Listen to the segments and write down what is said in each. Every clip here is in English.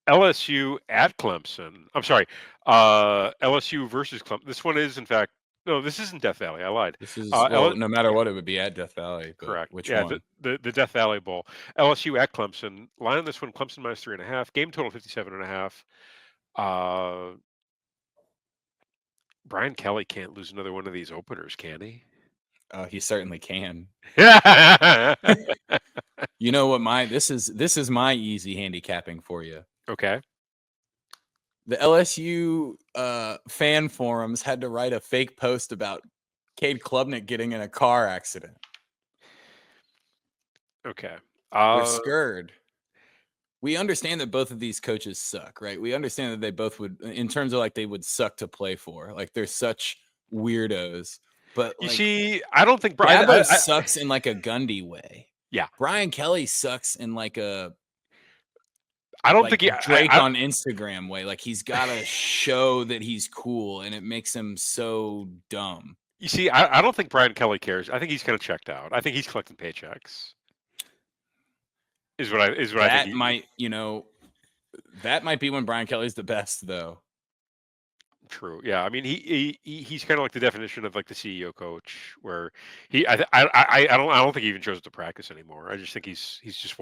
LSU at Clemson. I'm sorry, LSU versus Clemson. This one is, in fact, no, this isn't Death Valley. I lied. This is, well, no matter Yeah, what, it would be at Death Valley, but correct. which Yeah, one? the Death Valley Bowl. LSU at Clemson. Line on this one, Clemson minus 3.5. Game total 57.5. Uh, Brian Kelly can't lose another one of these openers, can he? He certainly can. Yeah. You know what? This is my easy handicapping for you. Okay. The LSU fan forums had to write a fake post about Cade Klubnik getting in a car accident. Okay. We're scared. We understand that both of these coaches suck, right? We understand that they both would, in terms of like they would suck to play for. Like they're such weirdos. But You like see, I don't think Dabo sucks in like a Gundy way. Yeah. Brian Kelly sucks in like a I don't think Drake on Instagram way. Like he's got to show that he's cool, and it makes him so dumb. You see, I don't think Brian Kelly cares. I think he's kind of checked out. I think he's collecting paychecks. Is what I think. That might, that might be when Brian Kelly's the best, though. True. Yeah. I mean, he's kind of like the definition of like the CEO coach, where I don't think he even shows up to practice anymore. I just think he's just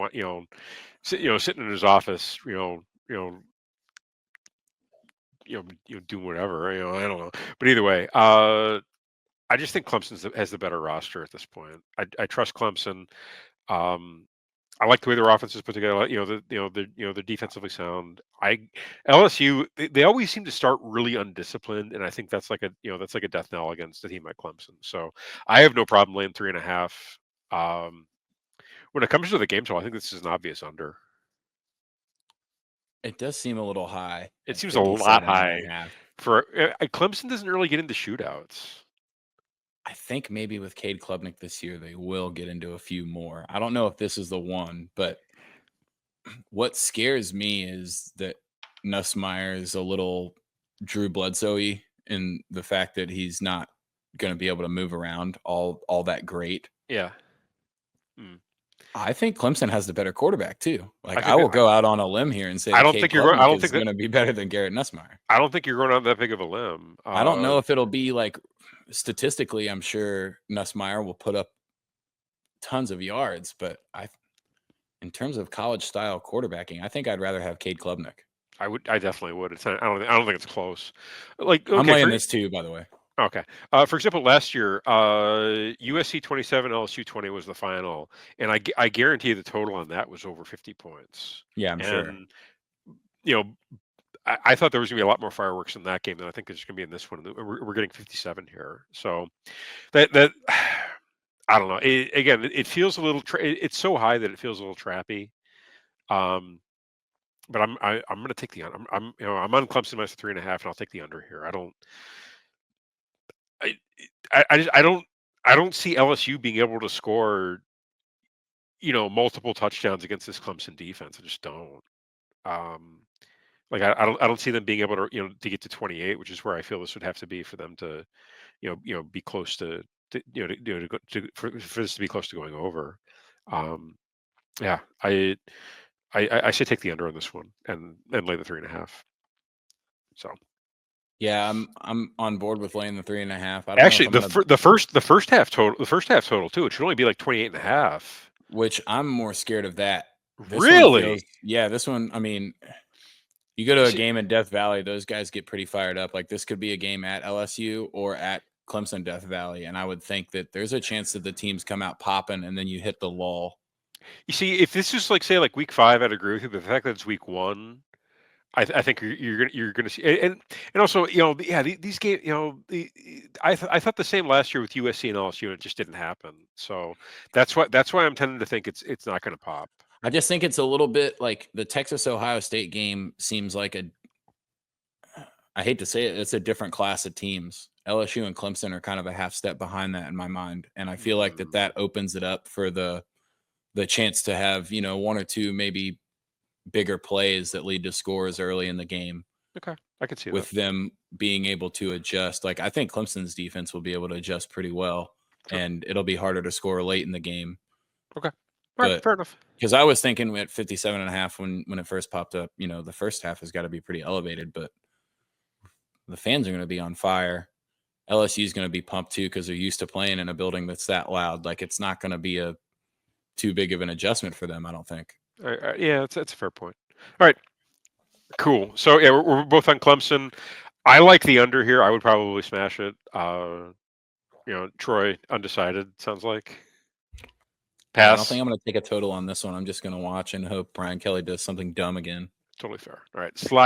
sitting in his office, doing whatever. I don't know. But either way, I just think Clemson has the better roster at this point. I trust Clemson. I like the way their offense is put together. They're defensively sound. LSU, they always seem to start really undisciplined, and I think that's like a death knell against a team like Clemson. So I have no problem laying 3.5. When it comes to the game total, I think this is an obvious under. It does seem a little high. It seems a lot high for Clemson. Doesn't really get into shootouts. I think maybe with Cade Klubnik this year, they will get into a few more. I don't know if this is the one, but what scares me is that Nussmeier is a little Drew Bledsoe-y in the fact that he's not going to be able to move around all that great. Yeah. I think Clemson has the better quarterback too. Like I will go out on a limb here and say I don't think going to be better than Garrett Nussmeier. I don't think you're going on that big of a limb. I don't know if it'll be like statistically. I'm sure Nussmeier will put up tons of yards, but in terms of college style quarterbacking, I think I'd rather have Cade Klubnik. I definitely would. I don't think it's close. Like I'm laying this too, by the way. Okay. For example, last year, USC 27, LSU 20 was the final, and I guarantee the total on that was over 50 points. Yeah, I'm sure. I thought there was going to be a lot more fireworks in that game than I think there's going to be in this one. We're getting 57 here, so that I don't know. It feels a little. It's so high that it feels a little trappy. But I'm going to take the under. I'm on Clemson minus 3.5, and I'll take the under here. I don't see LSU being able to score, multiple touchdowns against this Clemson defense. I just don't. I don't see them being able to, to get to 28, which is where I feel this would have to be for them to, be close to for this to be close to going over. Yeah, I say take the under on this one and lay the 3.5. So. Yeah, I'm on board with laying the 3.5. Actually, the first half total too. It should only be like 28.5. Which I'm more scared of that. Really? This one. I mean, you go to a game in Death Valley, those guys get pretty fired up. Like this could be a game at LSU or at Clemson Death Valley, and I would think that there's a chance that the teams come out popping, and then you hit the lull. You see, if this is say week 5, I'd agree with you. But the fact that it's week 1. I think you're gonna see, and also these games, I thought the same last year with USC and LSU, and it just didn't happen. So that's why I'm tending to think it's not going to pop. I just think it's a little bit like the Texas Ohio State game seems like I hate to say it, it's a different class of teams. LSU and Clemson are kind of a half step behind that in my mind, and I feel like that opens it up for the chance to have one or two maybe bigger plays that lead to scores early in the game. Okay, I can see with them being able to adjust. Like I think Clemson's defense will be able to adjust pretty well, and it'll be harder to score late in the game. Okay. All right, But fair enough. because I was thinking at 57.5 when it first popped up, the first half has got to be pretty elevated, but the fans are going to be on fire. LSU is going to be pumped too because they're used to playing in a building that's that loud. Like it's not going to be a too big of an adjustment for them, I don't think. Yeah, that's a fair point. All right, cool. So yeah, we're both on Clemson. I like the under here. I would probably smash it. Troy undecided. Sounds like Yeah, I don't think pass. I'm going to take a total on this one. I'm just going to watch and hope Brian Kelly does something dumb again. Totally fair. All right, slide.